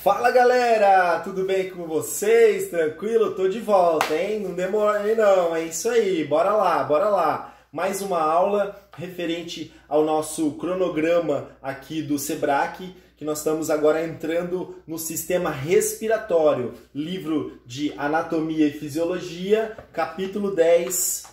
Fala galera, tudo bem com vocês? Tranquilo? Tô de volta, hein? Não demorei não, é isso aí, bora lá, bora lá. Mais uma aula referente ao nosso cronograma aqui do Sebrae, que nós estamos agora entrando no sistema respiratório. Livro de Anatomia e Fisiologia, capítulo 10,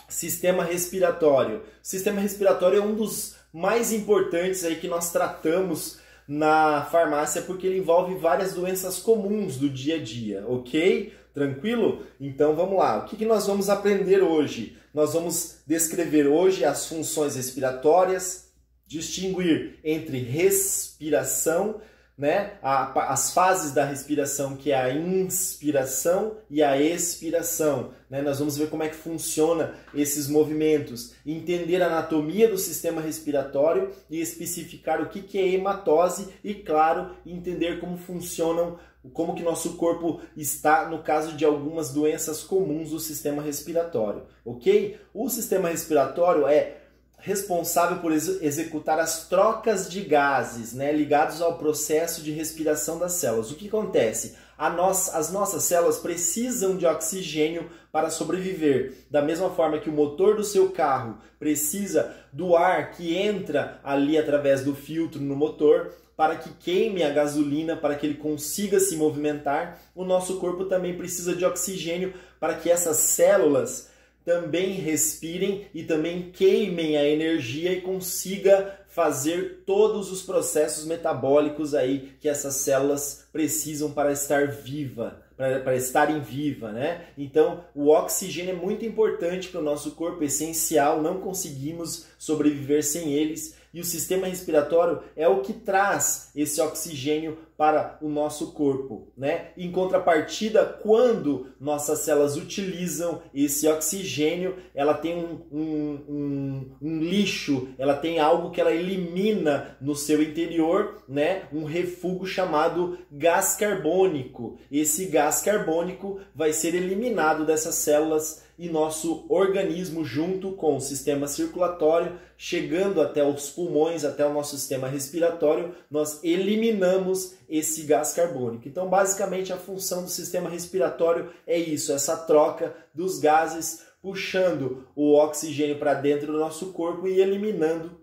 Sistema Respiratório. O sistema respiratório é um dos mais importantes aí que nós tratamos na farmácia, porque ele envolve várias doenças comuns do dia a dia, ok? Tranquilo? Então vamos lá. O que nós vamos aprender hoje? Nós vamos descrever hoje as funções respiratórias, distinguir entre respiração, né? As fases da respiração, que é a inspiração e a expiração, né? Nós vamos ver como é que funciona esses movimentos, entender a anatomia do sistema respiratório e especificar o que é hematose e, claro, entender como funcionam, como que nosso corpo está no caso de algumas doenças comuns do sistema respiratório, ok? O sistema respiratório é responsável por executar as trocas de gases, né, ligados ao processo de respiração das células. O que acontece? As nossas células precisam de oxigênio para sobreviver. Da mesma forma que o motor do seu carro precisa do ar que entra ali através do filtro no motor para que queime a gasolina, para que ele consiga se movimentar, o nosso corpo também precisa de oxigênio para que essas células também respirem e também queimem a energia e consiga fazer todos os processos metabólicos aí que essas células precisam para estar viva, para estarem viva, né? Então, o oxigênio é muito importante para o nosso corpo, é essencial, não conseguimos sobreviver sem eles. E o sistema respiratório é o que traz esse oxigênio para o nosso corpo, né? Em contrapartida, quando nossas células utilizam esse oxigênio, ela tem um lixo, ela tem algo que ela elimina no seu interior, né? Um refúgio chamado gás carbônico. Esse gás carbônico vai ser eliminado dessas células e nosso organismo, junto com o sistema circulatório, chegando até os pulmões, até o nosso sistema respiratório, nós eliminamos esse gás carbônico. Então, basicamente, a função do sistema respiratório é isso, essa troca dos gases, puxando o oxigênio para dentro do nosso corpo e eliminando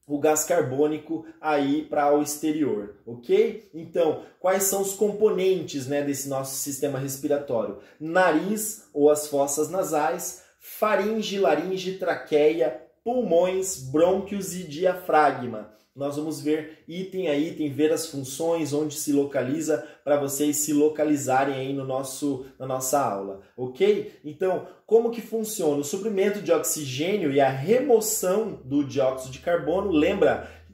o gás carbônico aí para o exterior, ok? Então, quais são os componentes, né, desse nosso sistema respiratório? Nariz ou as fossas nasais, faringe, laringe, traqueia, pulmões, brônquios e diafragma. Nós vamos ver item a item, ver as funções, onde se localiza, para vocês se localizarem aí na nossa aula, ok? Então, como que funciona? O suprimento de oxigênio e a remoção do dióxido de carbono,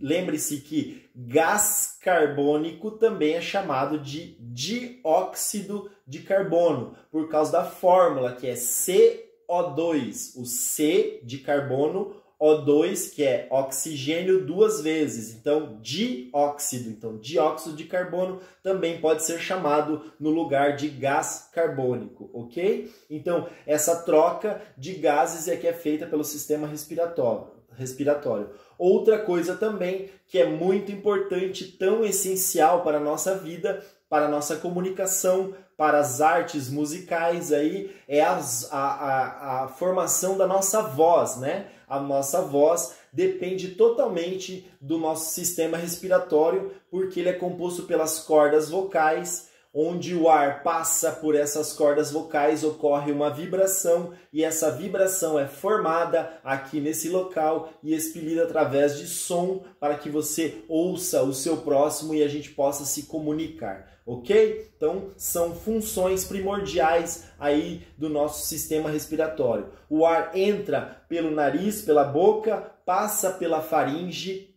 lembre-se que gás carbônico também é chamado de dióxido de carbono, por causa da fórmula que é CO2, o C de carbono, O2, que é oxigênio duas vezes, então dióxido. Então, dióxido de carbono também pode ser chamado no lugar de gás carbônico, ok? Então, essa troca de gases é que é feita pelo sistema respiratório. Outra coisa também que é muito importante, tão essencial para a nossa vida, para a nossa comunicação, para as artes musicais, aí é a formação da nossa voz, né? A nossa voz depende totalmente do nosso sistema respiratório, porque ele é composto pelas cordas vocais, onde o ar passa por essas cordas vocais, ocorre uma vibração, e essa vibração é formada aqui nesse local e expelida através de som para que você ouça o seu próximo e a gente possa se comunicar, ok? Então, são funções primordiais aí do nosso sistema respiratório. O ar entra pelo nariz, pela boca, passa pela faringe,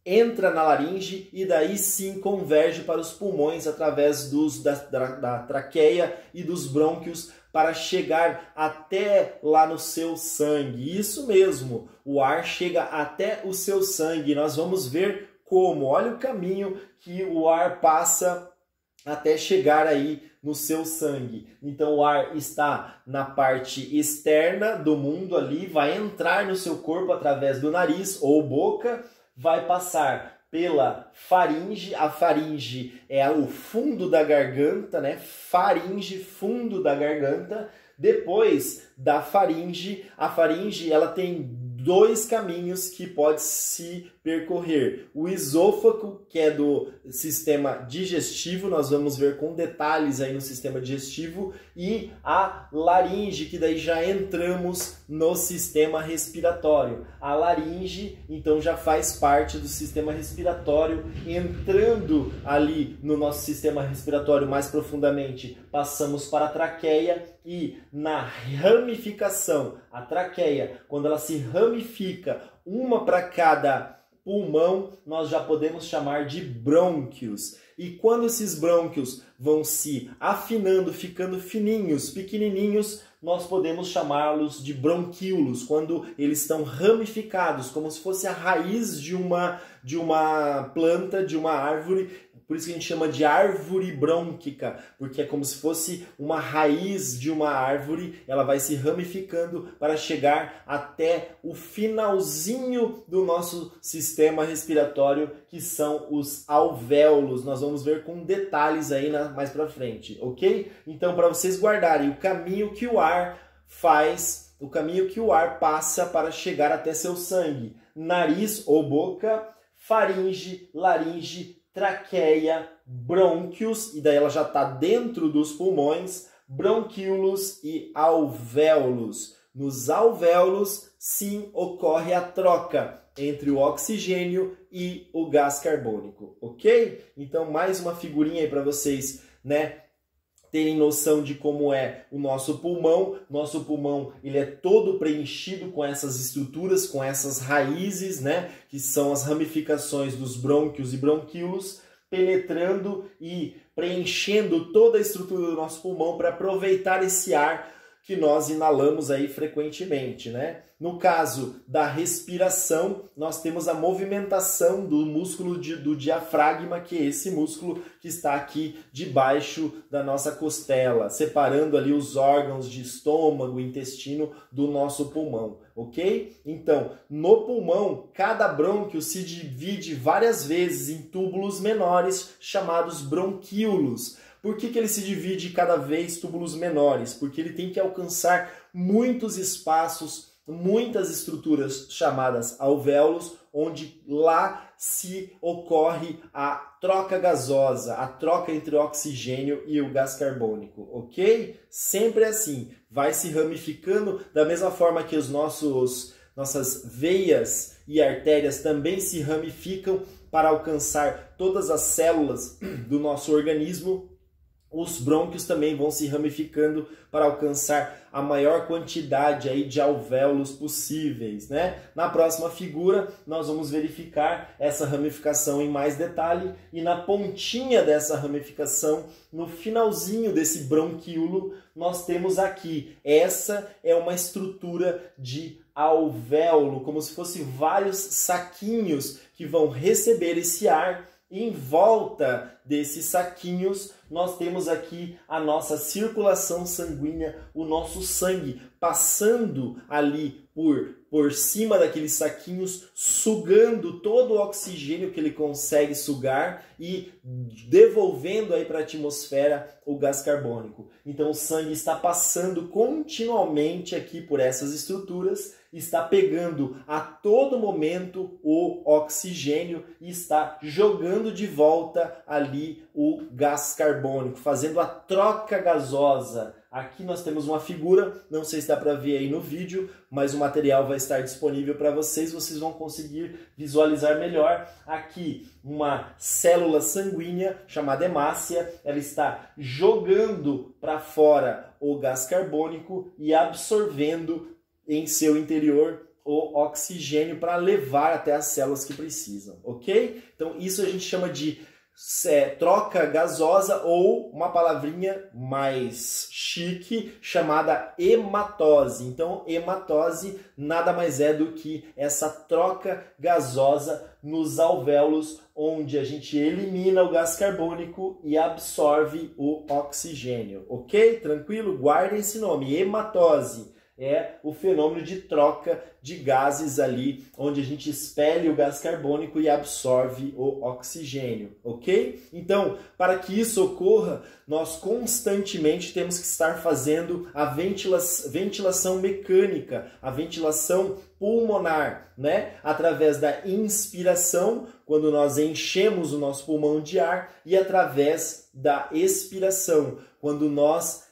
entra na laringe e daí sim converge para os pulmões através da traqueia e dos brônquios para chegar até lá no seu sangue. Isso mesmo, o ar chega até o seu sangue. Nós vamos ver como. Olha o caminho que o ar passa até chegar aí no seu sangue. Então o ar está na parte externa do mundo ali, vai entrar no seu corpo através do nariz ou boca, vai passar pela faringe. A faringe é o fundo da garganta, né? Faringe, fundo da garganta. Depois da faringe, a faringe ela tem dois caminhos que pode se percorrer. O esôfago, que é do sistema digestivo, nós vamos ver com detalhes aí no sistema digestivo, e a laringe, que daí já entramos no sistema respiratório. A laringe, então, já faz parte do sistema respiratório, entrando ali no nosso sistema respiratório mais profundamente, passamos para a traqueia, e na ramificação, a traqueia, quando ela se ramifica, uma para cada pulmão, nós já podemos chamar de brônquios. E quando esses brônquios vão se afinando, ficando fininhos, pequenininhos, nós podemos chamá-los de bronquíolos, quando eles estão ramificados, como se fosse a raiz de uma planta, de uma árvore. Por isso que a gente chama de árvore brônquica, porque é como se fosse uma raiz de uma árvore, ela vai se ramificando para chegar até o finalzinho do nosso sistema respiratório, que são os alvéolos. Nós vamos ver com detalhes aí mais para frente, ok? Então, para vocês guardarem o caminho que o ar faz, o caminho que o ar passa para chegar até seu sangue: nariz ou boca, faringe, laringe, traqueia, brônquios, e daí ela já está dentro dos pulmões, bronquíolos e alvéolos. Nos alvéolos, sim, ocorre a troca entre o oxigênio e o gás carbônico, ok? Então, mais uma figurinha aí para vocês, né, terem noção de como é o nosso pulmão. Nosso pulmão, ele é todo preenchido com essas estruturas, com essas raízes, né, que são as ramificações dos brônquios e bronquíolos, penetrando e preenchendo toda a estrutura do nosso pulmão para aproveitar esse ar que nós inalamos aí frequentemente, né? No caso da respiração, nós temos a movimentação do músculo do diafragma, que é esse músculo que está aqui debaixo da nossa costela, separando ali os órgãos de estômago e intestino do nosso pulmão, ok? Então, no pulmão, cada brônquio se divide várias vezes em túbulos menores, chamados bronquíolos. Por que ele se divide cada vez túbulos menores? Porque ele tem que alcançar muitos espaços, muitas estruturas chamadas alvéolos, onde lá se ocorre a troca gasosa, a troca entre o oxigênio e o gás carbônico, ok? Sempre assim, vai se ramificando da mesma forma que nossas veias e artérias também se ramificam para alcançar todas as células do nosso organismo. Os brônquios também vão se ramificando para alcançar a maior quantidade aí de alvéolos possíveis, né? Na próxima figura, nós vamos verificar essa ramificação em mais detalhe, e na pontinha dessa ramificação, no finalzinho desse bronquíolo, nós temos aqui, essa é uma estrutura de alvéolo, como se fosse vários saquinhos que vão receber esse ar. Em volta desses saquinhos, nós temos aqui a nossa circulação sanguínea, o nosso sangue passando ali por cima daqueles saquinhos, sugando todo o oxigênio que ele consegue sugar e devolvendo aí para a atmosfera o gás carbônico. Então o sangue está passando continuamente aqui por essas estruturas, está pegando a todo momento o oxigênio e está jogando de volta ali o gás carbônico, fazendo a troca gasosa. Aqui nós temos uma figura, não sei se dá para ver aí no vídeo, mas o material vai estar disponível para vocês, vocês vão conseguir visualizar melhor. Aqui uma célula sanguínea chamada hemácia, ela está jogando para fora o gás carbônico e absorvendo em seu interior o oxigênio para levar até as células que precisam, ok? Então isso a gente chama de troca gasosa, ou uma palavrinha mais chique chamada hematose. Então, hematose nada mais é do que essa troca gasosa nos alvéolos, onde a gente elimina o gás carbônico e absorve o oxigênio, ok? Tranquilo? Guardem esse nome, hematose. É o fenômeno de troca de gases ali, onde a gente expele o gás carbônico e absorve o oxigênio, ok? Então, para que isso ocorra, nós constantemente temos que estar fazendo a ventilação mecânica, a ventilação pulmonar, né? Através da inspiração, quando nós enchemos o nosso pulmão de ar, e através da expiração, quando nós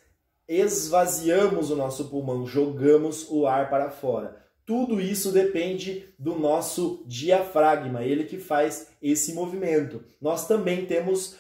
esvaziamos o nosso pulmão, jogamos o ar para fora. Tudo isso depende do nosso diafragma, ele que faz esse movimento. Nós também temos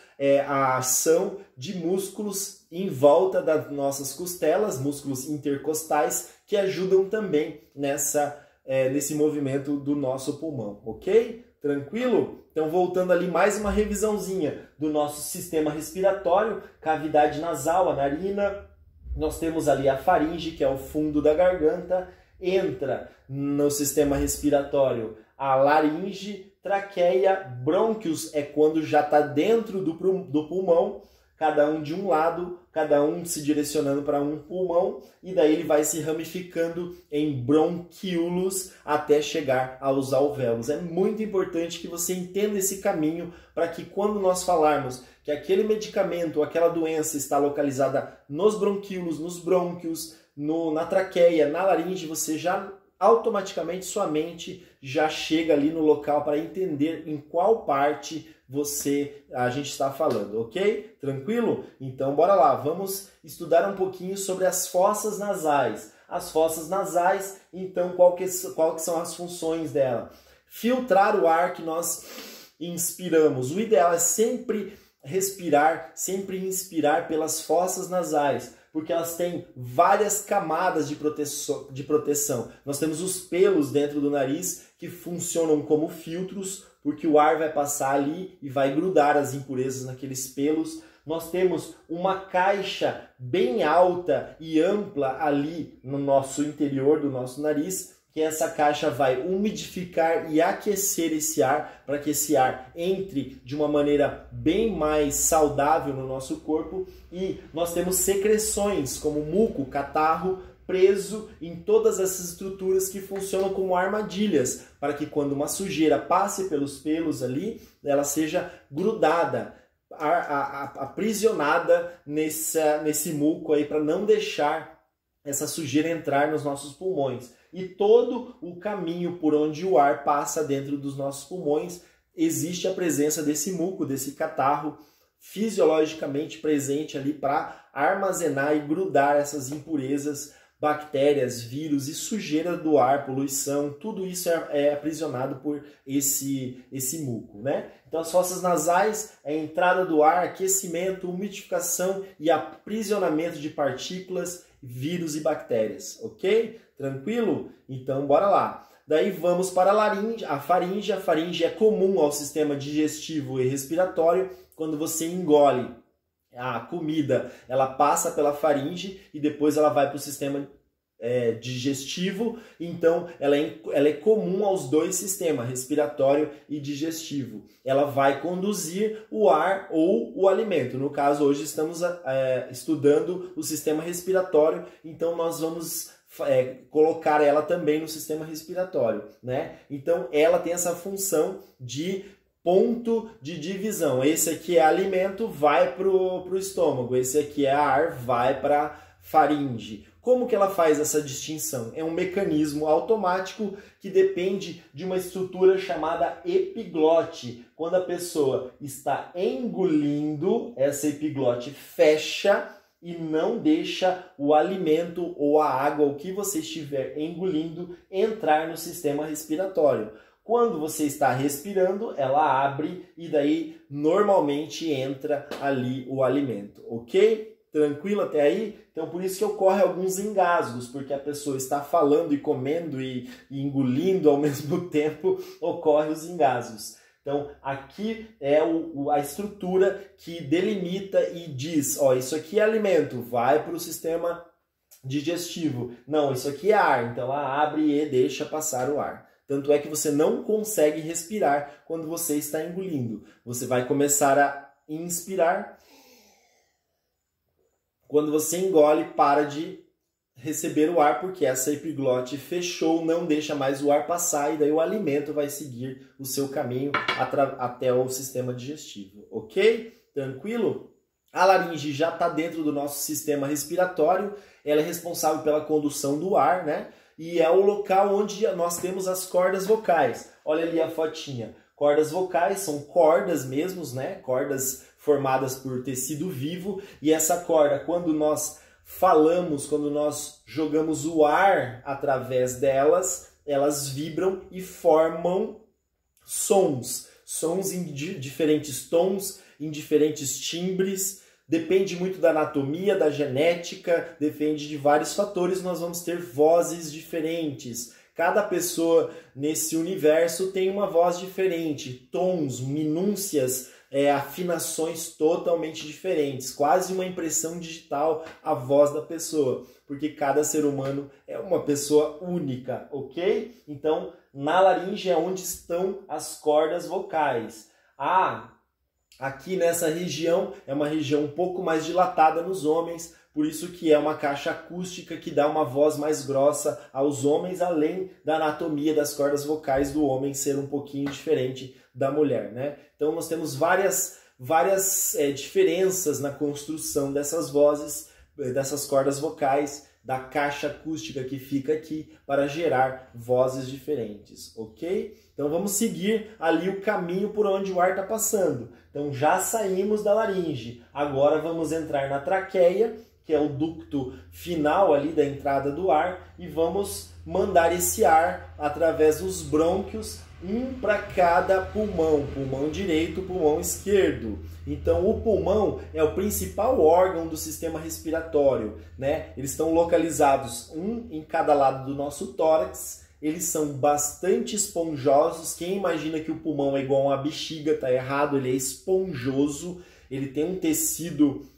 a ação de músculos em volta das nossas costelas, músculos intercostais, que ajudam também nesse movimento do nosso pulmão, ok? Tranquilo? Então, voltando ali, mais uma revisãozinha do nosso sistema respiratório, cavidade nasal, a narina. Nós temos ali a faringe, que é o fundo da garganta. Entra no sistema respiratório a laringe, traqueia, brônquios é quando já está dentro do pulmão, cada um de um lado, cada um se direcionando para um pulmão, e daí ele vai se ramificando em bronquíolos até chegar aos alvéolos. É muito importante que você entenda esse caminho para que quando nós falarmos que aquele medicamento ou aquela doença está localizada nos bronquíolos, nos brônquios, na traqueia, na laringe, você já automaticamente sua mente já chega ali no local para entender em qual parte a gente está falando, ok? Tranquilo? Então bora lá, vamos estudar um pouquinho sobre as fossas nasais. As fossas nasais, então qual que são as funções dela? Filtrar o ar que nós inspiramos. O ideal é sempre respirar, sempre inspirar pelas fossas nasais, porque elas têm várias camadas de proteção. Nós temos os pelos dentro do nariz que funcionam como filtros, porque o ar vai passar ali e vai grudar as impurezas naqueles pelos. Nós temos uma caixa bem alta e ampla ali no nosso interior do nosso nariz, que essa caixa vai umidificar e aquecer esse ar, para que esse ar entre de uma maneira bem mais saudável no nosso corpo. E nós temos secreções como muco, catarro, preso em todas essas estruturas que funcionam como armadilhas, para que quando uma sujeira passe pelos pelos ali, ela seja grudada, aprisionada nesse muco aí, para não deixar essa sujeira entrar nos nossos pulmões. E todo o caminho por onde o ar passa dentro dos nossos pulmões, existe a presença desse muco, desse catarro fisiologicamente presente ali para armazenar e grudar essas impurezas, bactérias, vírus e sujeira do ar, poluição, tudo isso é aprisionado por esse muco, né? Então as fossas nasais é a entrada do ar, aquecimento, umidificação e aprisionamento de partículas, vírus e bactérias, ok? Tranquilo? Então bora lá. Daí vamos para a laringe, a faringe. A faringe é comum ao sistema digestivo e respiratório. Quando você engole a comida, ela passa pela faringe e depois ela vai para o sistema digestivo. Então ela é comum aos dois sistemas, respiratório e digestivo. Ela vai conduzir o ar ou o alimento. No caso, hoje estamos estudando o sistema respiratório, então nós vamos colocar ela também no sistema respiratório, né? Então ela tem essa função de ponto de divisão. Esse aqui é alimento, vai para o estômago. Esse aqui é ar, vai para a faringe. Como que ela faz essa distinção? É um mecanismo automático que depende de uma estrutura chamada epiglote. Quando a pessoa está engolindo, essa epiglote fecha e não deixa o alimento ou a água, o que você estiver engolindo, entrar no sistema respiratório. Quando você está respirando, ela abre e daí normalmente entra ali o alimento, ok? Tranquilo até aí? Então por isso que ocorre alguns engasgos, porque a pessoa está falando e comendo e engolindo ao mesmo tempo, ocorre os engasgos. Então aqui é a estrutura que delimita e diz, ó, isso aqui é alimento, vai para o sistema digestivo. Não, isso aqui é ar, então ela abre e deixa passar o ar. Tanto é que você não consegue respirar quando você está engolindo. Você vai começar a inspirar. Quando você engole, para de receber o ar, porque essa epiglote fechou, não deixa mais o ar passar, e daí o alimento vai seguir o seu caminho até o sistema digestivo, ok? Tranquilo? A laringe já está dentro do nosso sistema respiratório, ela é responsável pela condução do ar, né? E é o local onde nós temos as cordas vocais. Olha ali a fotinha. Cordas vocais são cordas mesmo, né? Cordas formadas por tecido vivo, e essa corda, quando nós falamos, quando nós jogamos o ar através delas, elas vibram e formam sons. Sons em diferentes tons, em diferentes timbres. Depende muito da anatomia, da genética, depende de vários fatores, nós vamos ter vozes diferentes. Cada pessoa nesse universo tem uma voz diferente, tons, minúcias, afinações totalmente diferentes, quase uma impressão digital a voz da pessoa, porque cada ser humano é uma pessoa única, ok? Então, na laringe é onde estão as cordas vocais. Aqui nessa região é uma região um pouco mais dilatada nos homens, por isso que é uma caixa acústica que dá uma voz mais grossa aos homens, além da anatomia das cordas vocais do homem ser um pouquinho diferente da mulher, né? Então nós temos várias diferenças na construção dessas vozes, dessas cordas vocais, da caixa acústica que fica aqui para gerar vozes diferentes, ok? Então vamos seguir ali o caminho por onde o ar está passando. Então já saímos da laringe, agora vamos entrar na traqueia, que é o ducto final ali da entrada do ar, e vamos mandar esse ar através dos brônquios, um para cada pulmão, pulmão direito, pulmão esquerdo. Então o pulmão é o principal órgão do sistema respiratório, né? Eles estão localizados um em cada lado do nosso tórax, eles são bastante esponjosos. Quem imagina que o pulmão é igual a uma bexiga, tá errado, ele é esponjoso, ele tem um tecido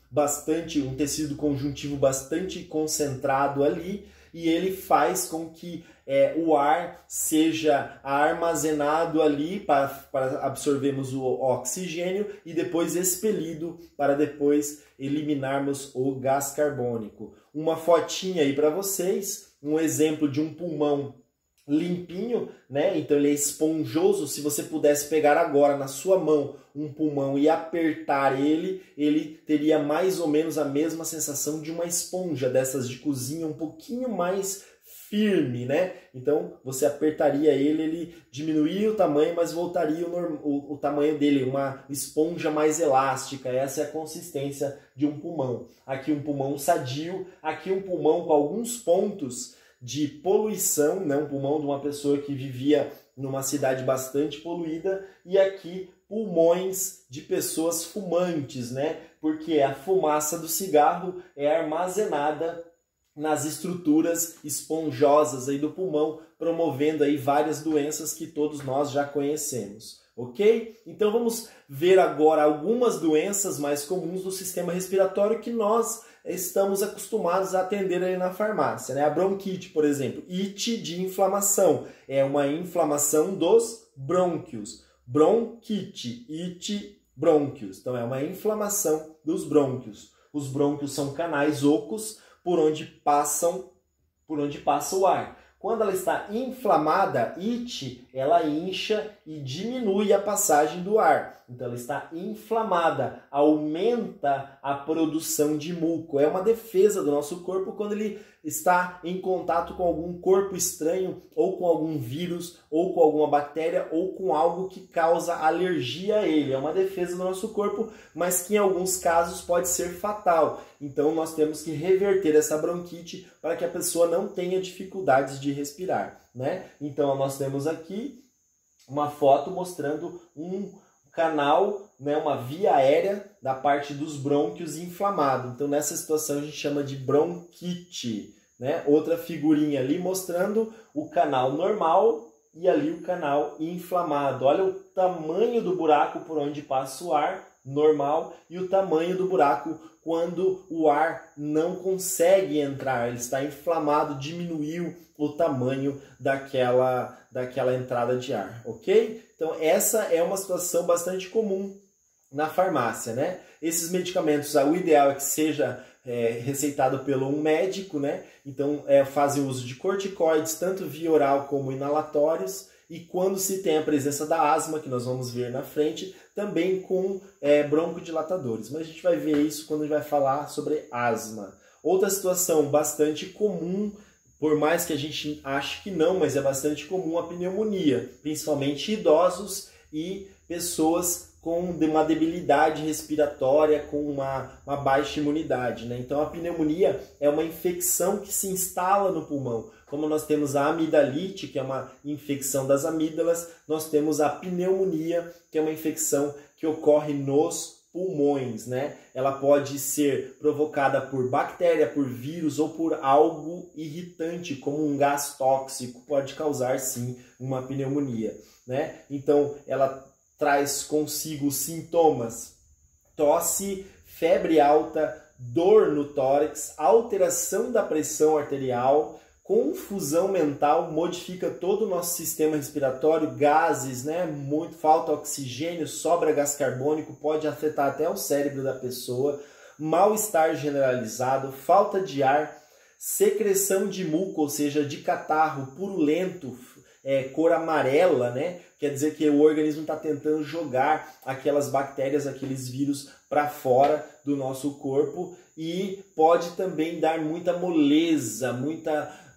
conjuntivo bastante concentrado ali, e ele faz com que o ar seja armazenado ali para absorvermos o oxigênio e depois expelido para depois eliminarmos o gás carbônico. Uma fotinha aí para vocês, um exemplo de um pulmão limpinho, né? Então ele é esponjoso. Se você pudesse pegar agora na sua mão um pulmão e apertar ele teria mais ou menos a mesma sensação de uma esponja dessas de cozinha, um pouquinho mais firme, né? Então você apertaria ele diminuiria o tamanho, mas voltaria o tamanho dele, uma esponja mais elástica. Essa é a consistência de um pulmão. Aqui um pulmão sadio, aqui um pulmão com alguns pontos de poluição, né? Um pulmão de uma pessoa que vivia numa cidade bastante poluída, e aqui pulmões de pessoas fumantes, né? Porque a fumaça do cigarro é armazenada nas estruturas esponjosas aí do pulmão, promovendo aí várias doenças que todos nós já conhecemos, ok? Então vamos ver agora algumas doenças mais comuns do sistema respiratório que nós estamos acostumados a atender aí na farmácia, né? A bronquite, por exemplo, ite de inflamação, é uma inflamação dos brônquios. Bronquite, ite, brônquios. Então é uma inflamação dos brônquios. Os brônquios são canais ocos por onde passa o ar. Quando ela está inflamada, ite, ela incha e diminui a passagem do ar. Então ela está inflamada, aumenta a produção de muco. É uma defesa do nosso corpo quando ele está em contato com algum corpo estranho, ou com algum vírus, ou com alguma bactéria, ou com algo que causa alergia a ele. É uma defesa do nosso corpo, mas que em alguns casos pode ser fatal. Então nós temos que reverter essa bronquite para que a pessoa não tenha dificuldades de respirar, né? Então nós temos aqui uma foto mostrando um canal, né, uma via aérea da parte dos brônquios inflamado. Então nessa situação a gente chama de bronquite, né? Outra figurinha ali mostrando o canal normal e ali o canal inflamado. Olha o tamanho do buraco por onde passa o ar normal e o tamanho do buraco quando o ar não consegue entrar, ele está inflamado, diminuiu o tamanho daquela entrada de ar, ok? Então essa é uma situação bastante comum na farmácia, né? Esses medicamentos, o ideal é que seja receitado pelo um médico, né? Então fazem uso de corticoides, tanto via oral como inalatórios, e quando se tem a presença da asma, que nós vamos ver na frente, também com broncodilatadores. Mas a gente vai ver isso quando a gente vai falar sobre asma. Outra situação bastante comum, por mais que a gente ache que não, mas é bastante comum, a pneumonia, principalmente idosos e pessoas com uma debilidade respiratória, com uma baixa imunidade, né? Então a pneumonia é uma infecção que se instala no pulmão. Como nós temos a amidalite, que é uma infecção das amígdalas, nós temos a pneumonia, que é uma infecção que ocorre nos pulmões, né? Ela pode ser provocada por bactéria, por vírus ou por algo irritante, como um gás tóxico, pode causar sim uma pneumonia, né? Então ela traz consigo sintomas: tosse, febre alta, dor no tórax, alteração da pressão arterial, confusão mental, modifica todo o nosso sistema respiratório, gases, né? Falta oxigênio, sobra gás carbônico, pode afetar até o cérebro da pessoa, mal-estar generalizado, falta de ar, secreção de muco, ou seja, de catarro purulento, cor amarela, né? Quer dizer que o organismo está tentando jogar aquelas bactérias, aqueles vírus para fora do nosso corpo, e pode também dar muita moleza,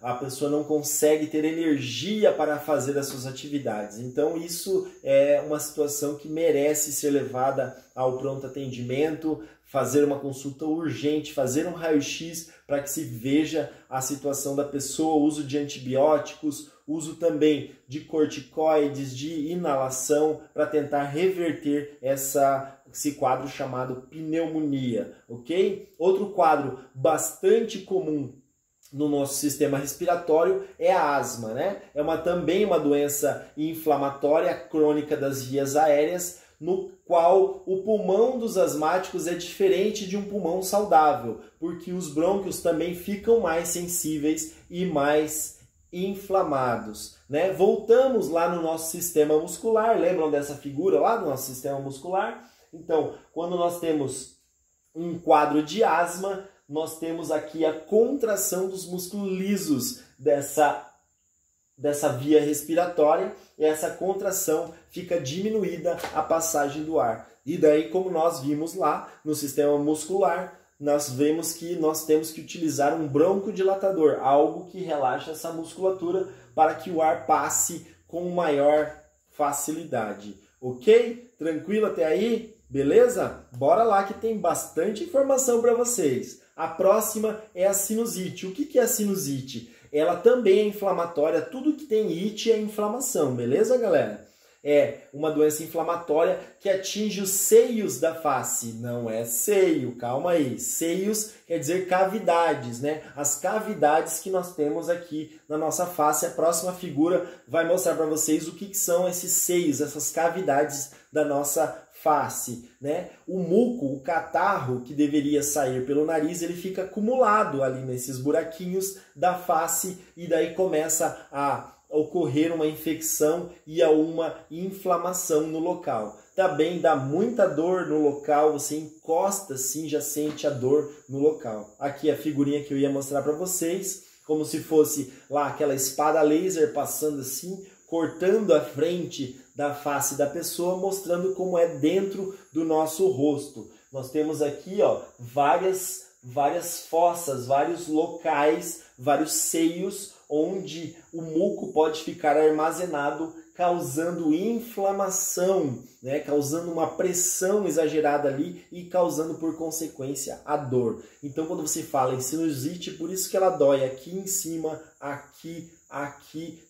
a pessoa não consegue ter energia para fazer as suas atividades. Então isso é uma situação que merece ser levada ao pronto atendimento, fazer uma consulta urgente, fazer um raio-x para que se veja a situação da pessoa, uso de antibióticos, uso também de corticoides, de inalação, para tentar reverter esse quadro chamado pneumonia, ok? Outro quadro bastante comum no nosso sistema respiratório é a asma, né? É também uma doença inflamatória crônica das vias aéreas, no qual o pulmão dos asmáticos é diferente de um pulmão saudável, porque os brônquios também ficam mais sensíveis e mais inflamados, né? Voltamos lá no nosso sistema muscular, lembram dessa figura lá do nosso sistema muscular? Então, quando nós temos um quadro de asma, nós temos aqui a contração dos músculos lisos dessa via respiratória, e essa contração fica diminuída a passagem do ar. E daí, como nós vimos lá no sistema muscular, nós vemos que nós temos que utilizar um broncodilatador, algo que relaxa essa musculatura para que o ar passe com maior facilidade. Ok? Tranquilo até aí? Beleza? Bora lá que tem bastante informação para vocês. A próxima é a sinusite. O que é a sinusite? Ela também é inflamatória. Tudo que tem it é inflamação, beleza, galera? É uma doença inflamatória que atinge os seios da face. Não é seio, calma aí. Seios quer dizer cavidades, né? As cavidades que nós temos aqui na nossa face. A próxima figura vai mostrar para vocês o que são esses seios, essas cavidades da nossa face, né? O muco, o catarro que deveria sair pelo nariz, ele fica acumulado ali nesses buraquinhos da face, e daí começa a ocorrer uma infecção e a uma inflamação no local. Também dá muita dor no local, você encosta assim, já sente a dor no local. Aqui a figurinha que eu ia mostrar para vocês, como se fosse lá aquela espada laser passando assim, cortando a frente da face da pessoa, mostrando como é dentro do nosso rosto. Nós temos aqui, ó, várias fossas, vários locais, vários seios onde o muco pode ficar armazenado, causando inflamação, né? Causando uma pressão exagerada ali e causando por consequência a dor. Então quando você fala em sinusite, por isso que ela dói aqui em cima, aqui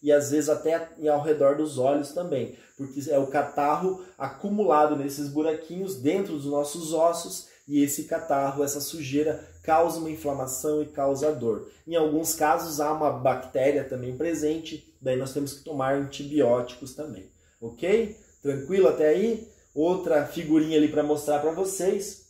e às vezes até ao redor dos olhos também, porque é o catarro acumulado nesses buraquinhos dentro dos nossos ossos, e esse catarro, essa sujeira, causa uma inflamação e causa dor. Em alguns casos há uma bactéria também presente, daí nós temos que tomar antibióticos também, ok? Tranquilo até aí? Outra figurinha ali para mostrar para vocês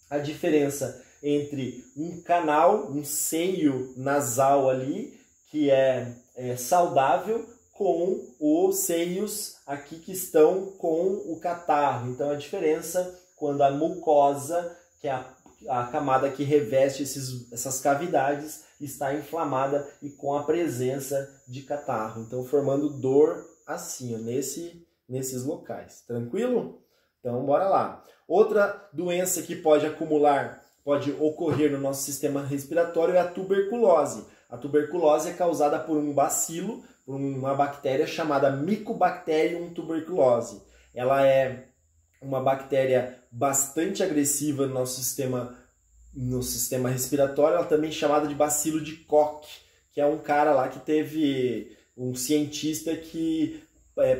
a diferença entre um canal, um seio nasal ali, que é saudável, com os seios aqui que estão com o catarro. Então a diferença quando a mucosa, a camada que reveste essas cavidades está inflamada e com a presença de catarro. Então, formando dor assim, ó, nesses locais. Tranquilo? Então, bora lá. Outra doença que pode ocorrer no nosso sistema respiratório é a tuberculose. A tuberculose é causada por um bacilo, por uma bactéria chamada Mycobacterium tuberculose. Ela é uma bactéria bastante agressiva no nosso sistema respiratório. Ela também é chamada de bacilo de Koch, que é um cara lá que teve um cientista que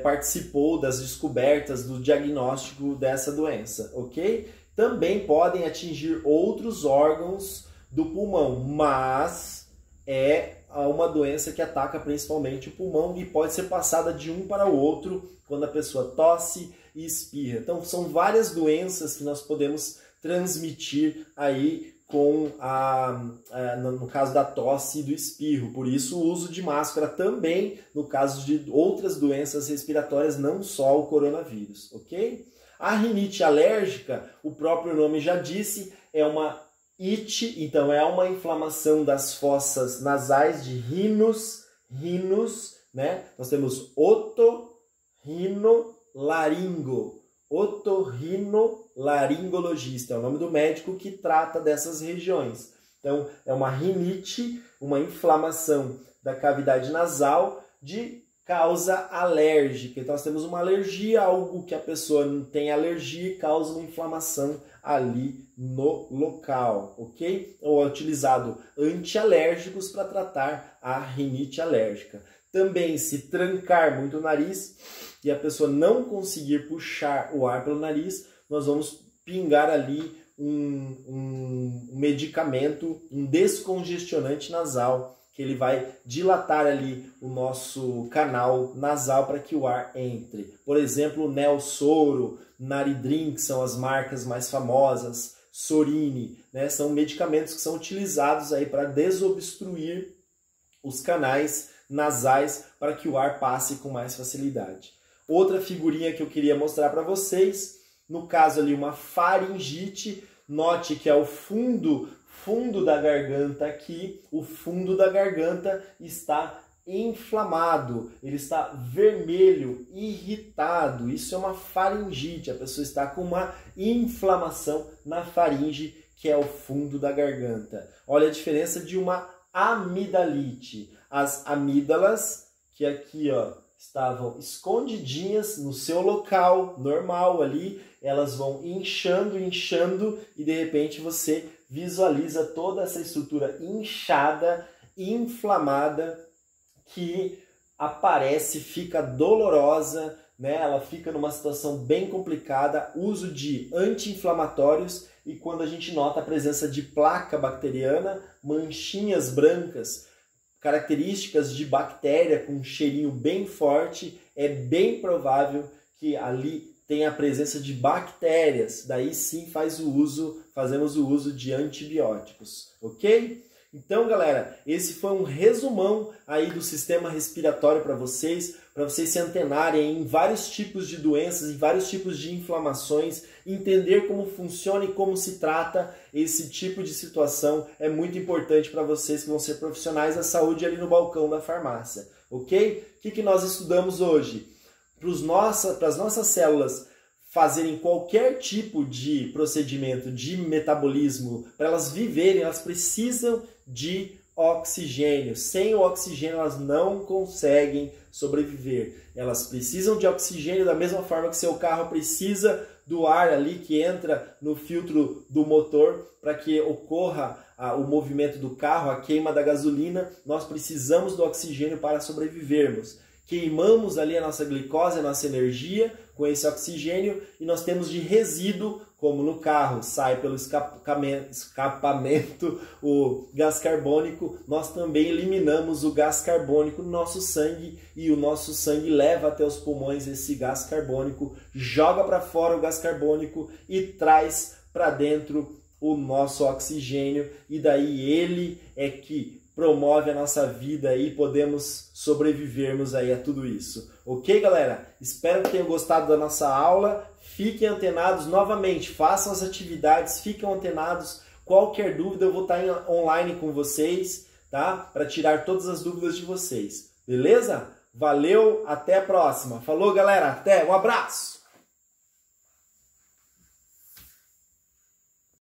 participou das descobertas do diagnóstico dessa doença, ok? Também podem atingir outros órgãos do pulmão, mas é uma doença que ataca principalmente o pulmão e pode ser passada de um para o outro quando a pessoa tosse e espirra. Então são várias doenças que nós podemos transmitir aí no caso da tosse e do espirro. Por isso o uso de máscara também no caso de outras doenças respiratórias, não só o coronavírus, ok? A rinite alérgica, o próprio nome já disse, é uma ite, então é uma inflamação das fossas nasais de rinos, né? Nós temos otorrinolaringologista, é o nome do médico que trata dessas regiões. Então, é uma rinite, uma inflamação da cavidade nasal de causa alérgica. Então, nós temos uma alergia, algo que a pessoa não tem alergia e causa uma inflamação ali no local, ok? Ou é utilizado antialérgicos para tratar a rinite alérgica. Também, se trancar muito o nariz e a pessoa não conseguir puxar o ar pelo nariz, nós vamos pingar ali um medicamento, um descongestionante nasal, que ele vai dilatar ali o nosso canal nasal para que o ar entre. Por exemplo, Nelsoro, Naridrim, que são as marcas mais famosas, Sorine, né? São medicamentos que são utilizados aí para desobstruir os canais nasais para que o ar passe com mais facilidade. Outra figurinha que eu queria mostrar para vocês, no caso ali uma faringite, note que é o fundo da garganta aqui, o fundo da garganta está inflamado, ele está vermelho, irritado, isso é uma faringite, a pessoa está com uma inflamação na faringe, que é o fundo da garganta. Olha a diferença de uma amidalite. As amígdalas, que aqui ó, estavam escondidinhas no seu local normal ali, elas vão inchando e de repente você visualiza toda essa estrutura inchada, inflamada, que aparece, fica dolorosa, né? Ela fica numa situação bem complicada, uso de anti-inflamatórios, e quando a gente nota a presença de placa bacteriana, manchinhas brancas, características de bactéria com um cheirinho bem forte, é bem provável que ali tem a presença de bactérias, daí sim fazemos o uso de antibióticos, ok? Então, galera, esse foi um resumão aí do sistema respiratório para vocês se antenarem em vários tipos de doenças, em vários tipos de inflamações, entender como funciona e como se trata esse tipo de situação é muito importante para vocês que vão ser profissionais da saúde ali no balcão da farmácia, ok? O que nós estudamos hoje? Para as nossas células fazerem qualquer tipo de procedimento de metabolismo, para elas viverem, elas precisam de oxigênio. Sem o oxigênio elas não conseguem sobreviver. Elas precisam de oxigênio da mesma forma que seu carro precisa do ar ali que entra no filtro do motor para que ocorra o movimento do carro, a queima da gasolina. Nós precisamos do oxigênio para sobrevivermos. Queimamos ali a nossa glicose, a nossa energia com esse oxigênio e nós temos de resíduo, como no carro sai pelo escapamento o gás carbônico, nós também eliminamos o gás carbônico no nosso sangue e o nosso sangue leva até os pulmões esse gás carbônico, joga para fora o gás carbônico e traz para dentro o nosso oxigênio, e daí ele é que promove a nossa vida e podemos sobrevivermos aí a tudo isso. Ok, galera? Espero que tenham gostado da nossa aula. Fiquem antenados novamente, façam as atividades, fiquem antenados Qualquer dúvida eu vou estar online com vocês, tá? Para tirar todas as dúvidas de vocês. Beleza? Valeu, até a próxima. Falou, galera. Até, um abraço.